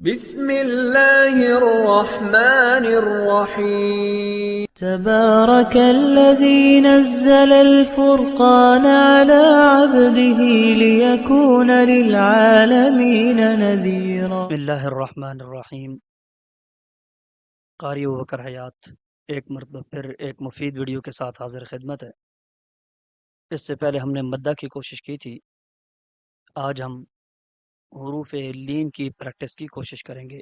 بسم اللہ الرحمن الرحیم تبارك الذي نزل الفرقان على عبده ليكون للعالمين نذيرا. بسم اللہ الرحمن الرحیم. قاری ابوبکر حیات ایک مرتبہ پھر ایک مفید ویڈیو کے ساتھ حاضر خدمت ہے. اس سے پہلے ہم نے مدہ کی کوشش کی تھی. آج ہم حروف لین کی پریکٹس کی کوشش کریں گے.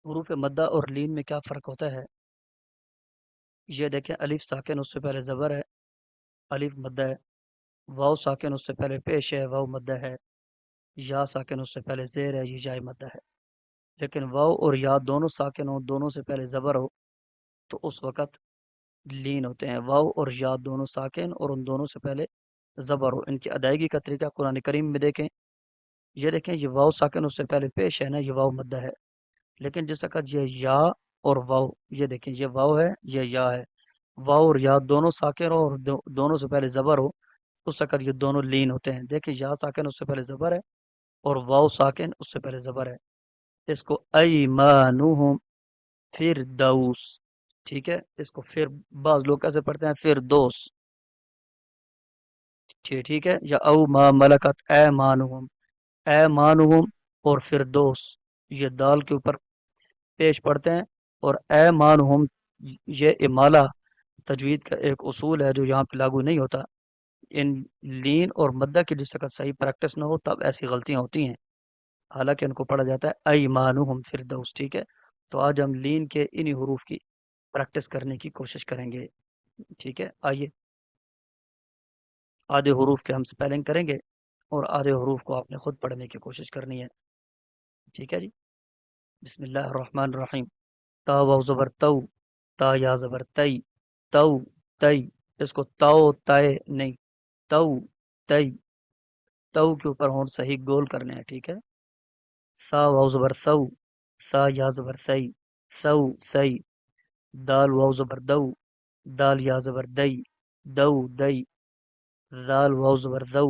حروف مدہ اور لین میں کیا فرق ہوتا ہے یہ دیکھیں. الف ساکن اس سے پہلے زبر ہے، الف مدہ ہے. واو ساکن اس سے پہلے پیش ہے، واو مدہ ہے. یا ساکن اس سے پہلے زیر ہے، یہ جائے مدہ ہے. لیکن واو اور یا دونوں ساکن ہو، دونوں سے پہلے زبر ہو تو اس وقت لین ہوتے ہیں. واو اور یا دونوں ساکن اور ان دونوں سے پہلے زبر ہو. ان کی ادائیگی کا طریقہ قرآن کریم میں دیکھیں. یہ دیکھیں، یہ واو ساکن اس سے پہلے پیش ہے نا، یہ واو مدہ ہے. لیکن جس وقت یہ یا اور واو، یہ دیکھیں یہ واو ہے، یہ یا ہے. واو اور یا دونوں ساکن ہو اور دونوں سے پہلے زبر ہو، اس وقت یہ دونوں لین ہوتے ہیں. دیکھیں یا ساکن اس سے پہلے زبر ہے اور واو ساکن اس سے پہلے زبر ہے. اس کو ایمانہم فردوس، ٹھیک ہے. اس کو پھر بعض لوگ کیسے پڑھتے ہیں فردوس، ٹھیک ہے. یا او ما ملکت ایمانہم، ایمانہم اور فردوس یہ دال کے اوپر پیش پڑھتے ہیں. اور ایمانہم یہ امالہ تجوید کا ایک اصول ہے جو یہاں پہ لاگو نہیں ہوتا. ان لین اور مدہ کی جس وقت صحیح پریکٹس نہ ہو تب ایسی غلطیاں ہوتی ہیں، حالانکہ ان کو پڑھا جاتا ہے ایمانہم فردوس، ٹھیک ہے. تو آج ہم لین کے انہی حروف کی پریکٹس کرنے کی کوشش کریں گے، ٹھیک ہے. آئیے آدھے حروف کے ہم سپیلنگ کریں گے اور آدھے حروف کو آپ نے خود پڑھنے کی کوشش کرنی ہے، ٹھیک ہے جی. بسم اللہ الرحمن الرحیم. تا واو زبر تو، تا یا زبر تی، تو تی. اس کو تو تائے نہیں، تو تی. تو کے اوپر ہون صحیح گول کرنے ہیں، ٹھیک ہے. سا واو زبر سو، سا یا زبر سی، سو سی. دال واو زبر دو، دال یا زبر دئی، دو دئی. ذال واو زبر ذو،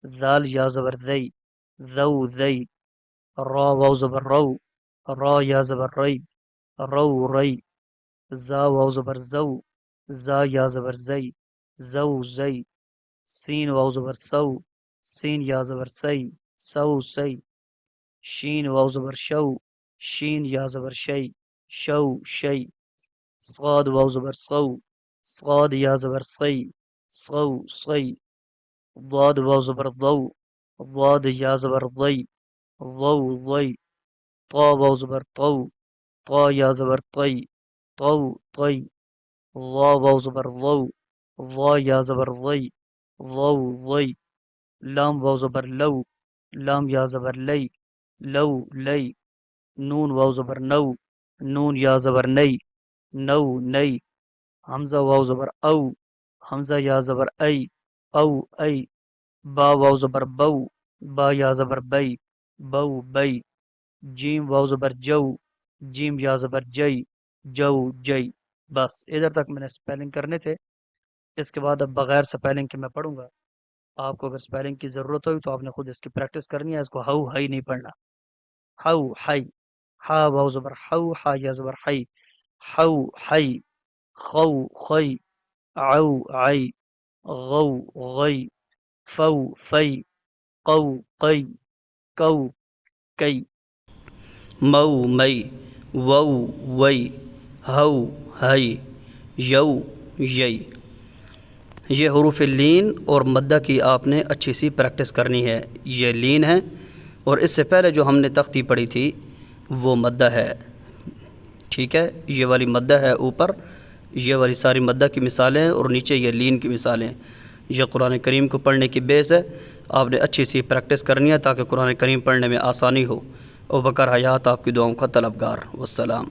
ذال یا زبر ذی، ذو ذی. را واو زبر رو، را یا زبر ری، رو ری. زا واو زبر زو، زا یا زبر زی، زو زی. سین واو زبر سو، سین یا زبر سی، سو سی. شین واو زبر شو، شین یا زبر شی، شو شی. صاد واو زبر صو، صاد یا زبر صی، صو صی. ضاد واو زبر ضو، ضاد یا زبر ضی، ضو ضی. طا واو زبر طو، طا یا زبر طی، طو طی. ظا واو زبر ضو، ظا یا زبر ضی، ضو ضی. لام واو زبر لو، لام یا زبر لی، لو لی. نون واو زبر نو، نون یا زبر نئی، نو نئی. حمزہ واو زبر او، حمزہ یا زبر ای، او ای. با واو زبر بو، با یا زبر بئی، بو بئی. جیم واو زبر جو، جیم یا زبر جئی، جو جئی. بس ادھر تک میں نے سپیلنگ کرنے تھے. اس کے بعد اب بغیر سپیلنگ کے میں پڑھوں گا. آپ کو اگر سپیلنگ کی ضرورت ہوگی تو آپ نے خود اس کی پریکٹس کرنی ہے. اس کو ہو ہائی نہیں پڑھنا. ہو ہائی، ہا واو زبر ہو، ہا یا زبر ہائی، ہو ہائی. خو خی، عو عی، غو غی، فو فی، قو قی، کو کئی. مو مئی، وو وئی، ہو ہئی، یو یئی. یہ حروف لین اور مدہ کی آپ نے اچھی سی پریکٹس کرنی ہے. یہ لین ہے اور اس سے پہلے جو ہم نے تختی پڑھی تھی وہ مدہ ہے، ٹھیک ہے. یہ والی مدہ ہے اوپر، یہ والی ساری مدہ کی مثالیں اور نیچے یہ لین کی مثالیں. یہ قرآن کریم کو پڑھنے کی بیس ہے. آپ نے اچھی سی پریکٹس کرنی ہے تاکہ قرآن کریم پڑھنے میں آسانی ہو. ابوبکر حیات آپ کی دعاؤں کا طلبگار. والسلام.